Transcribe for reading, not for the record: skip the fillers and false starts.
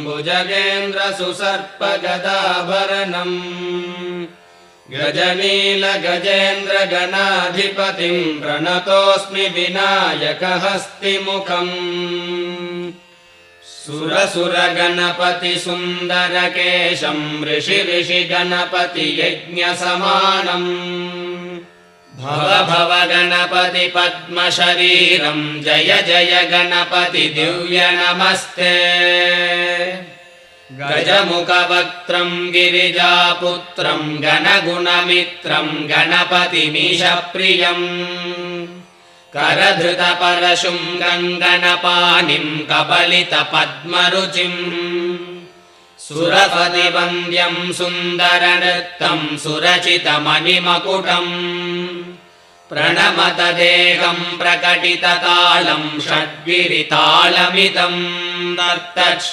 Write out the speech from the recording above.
भुजगेन्द्रसुसर्पगदाभरणम् गजनीलगजेन्द्रगणाधिपतिम् प्रणतोऽस्मि विनायकहस्तिमुखम् सुरसुरगणपतिसुन्दरकेशम् ऋषिगणपतियज्ञसमानम् भव गणपति पद्मशरीरम् जय जय गणपति दिव्य नमस्ते गजमुखवक्त्रम् गिरिजापुत्रम् गणगुणमित्रम् गणपतिमीशप्रियम् करधृतपरशुम् गङ्गणपाणिम् कबलितपद्मरुचिम् सुरपतिवन्द्यम् सुन्दरनृत्तम् सुरचितमणिमकुटम् प्रणमत देहम् प्रकटिततालम् षड्गिरितालमिदम् दत्तत्